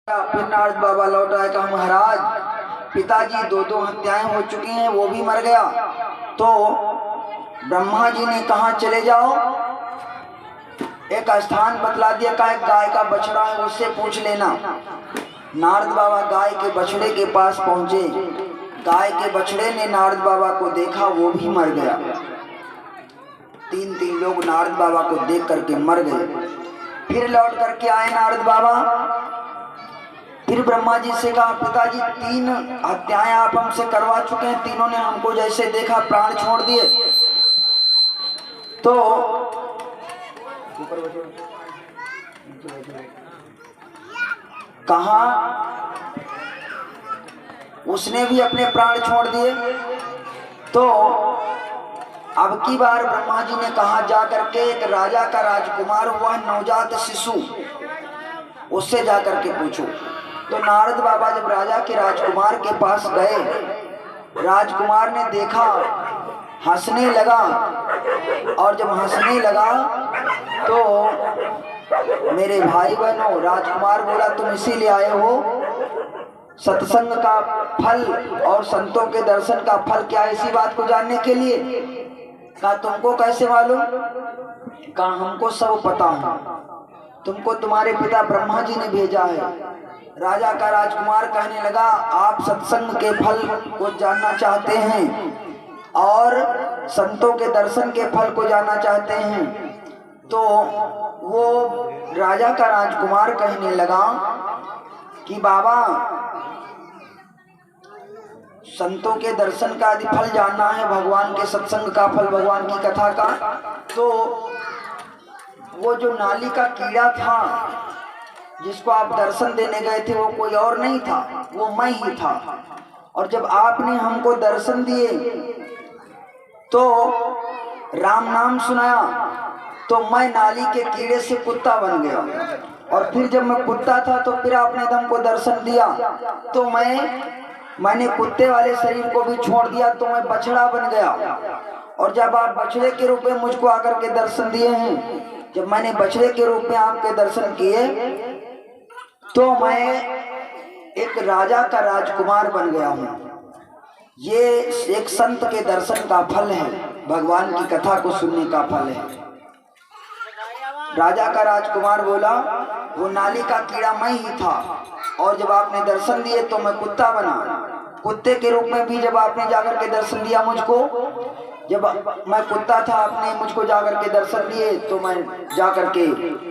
फिर नारद बाबा लौट आए, कहा महाराज पिताजी दो हत्याएं हो चुकी हैं, वो भी मर गया। तो ब्रह्मा जी ने कहा चले जाओ, एक स्थान बतला दिया, कहा एक गाय का बछड़ा है उससे पूछ लेना। नारद बाबा गाय के बछड़े के पास पहुंचे। गाय के बछड़े ने नारद बाबा को देखा, वो भी मर गया। तीन लोग नारद बाबा को देख करके मर गए। फिर लौट करके आए नारद बाबा। फिर ब्रह्मा जी से कहा पिताजी 3 हत्याएं आप हमसे करवा चुके हैं, तीनों ने हमको जैसे देखा प्राण छोड़ दिए। तो कहा उसने भी अपने प्राण छोड़ दिए। तो अब की बार ब्रह्मा जी ने कहा जा करके एक राजा का राजकुमार हुआ नवजात शिशु, उससे जा करके पूछो। तो नारद बाबा जब राजा के राजकुमार के पास गए, राजकुमार ने देखा, हंसने लगा। और जब हंसने लगा तो मेरे भाई बहनों, राजकुमार बोला तुम इसीलिए आए हो सत्संग का फल और संतों के दर्शन का फल क्या है, इसी बात को जानने के लिए। कहा तुमको कैसे मालूम? कहा हमको सब पता है, तुमको तुम्हारे पिता ब्रह्मा जी ने भेजा है। राजा का राजकुमार कहने लगा आप सत्संग के फल को जानना चाहते हैं और संतों के दर्शन के फल को जानना चाहते हैं। तो वो राजा का राजकुमार कहने लगा कि बाबा संतों के दर्शन का यदि फल जानना है, भगवान के सत्संग का फल, भगवान की कथा का, तो वो जो नाली का कीड़ा था जिसको आप दर्शन देने गए थे, वो कोई और नहीं था, वो मैं ही था। और जब आपने हमको दर्शन दिए तो राम नाम सुनाया, तो मैं नाली के कीड़े से कुत्ता बन गया। और फिर जब मैं कुत्ता था तो फिर आपने हमको दर्शन दिया, तो मैंने कुत्ते वाले शरीर को भी छोड़ दिया, तो मैं बछड़ा बन गया। और जब आप बछड़े के रूप में मुझको आकर के दर्शन दिए हैं, जब मैंने बछड़े के रूप में आपके दर्शन किए, तो मैं एक राजा का राजकुमार बन गया हूँ। ये एक संत के दर्शन का फल है, भगवान की कथा को सुनने का फल है। राजा का राजकुमार बोला वो नाली का कीड़ा मैं ही था, और जब आपने दर्शन दिए तो मैं कुत्ता बना। कुत्ते के रूप में भी जब आपने जाकर के दर्शन दिया मुझको, जब मैं कुत्ता था आपने मुझको जाकर के दर्शन दिए तो मैं जाकर के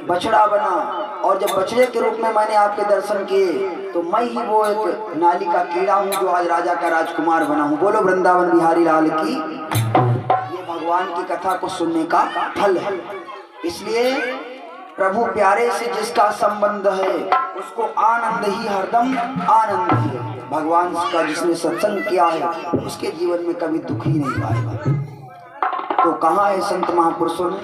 बछड़ा बना। और जब बछड़े के रूप में मैंने आपके दर्शन किए तो मैं ही वो एक नाली का कीड़ा हूँ जो आज राजा का राजकुमार बना हूँ। बोलो वृंदावन बिहारी लाल की। ये भगवान की कथा को सुनने का फल है। इसलिए प्रभु प्यारे से जिसका संबंध है उसको आनंद ही, हरदम आनंद ही। भगवान का जिसने सत्संग किया है उसके जीवन में कभी दुख ही नहीं पाएगा। तो कहाँ है संत महापुरुषों ने?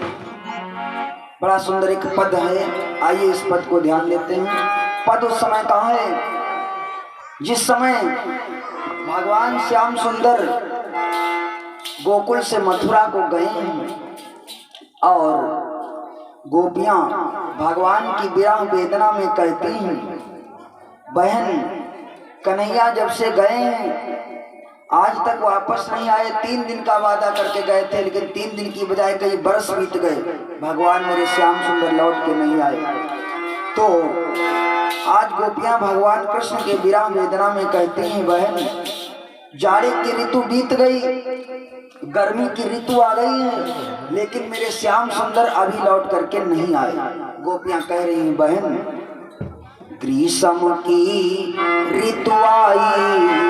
बड़ा सुंदर एक पद है, आइए इस पद को ध्यान देते हैं। पद उस समय कहाँ है जिस समय भगवान श्याम सुंदर गोकुल से मथुरा को गए हैं और गोपियां भगवान की विरह वेदना में कहती हैं, बहन कन्हैया जब से गए हैं आज तक वापस नहीं आए। 3 दिन का वादा करके गए थे, लेकिन 3 दिन की बजाय कई बरस बीत गए, भगवान मेरे श्याम सुंदर लौट के नहीं आए। तो आज गोपियां भगवान कृष्ण के विरह वेदना में कहती हैं, बहन जाड़े की ऋतु बीत गई, गर्मी की ऋतु आ गई है, लेकिन मेरे श्याम सुंदर अभी लौट करके नहीं आए। गोपियां कह रही हैं, बहन ग्रीष्म की ऋतु आई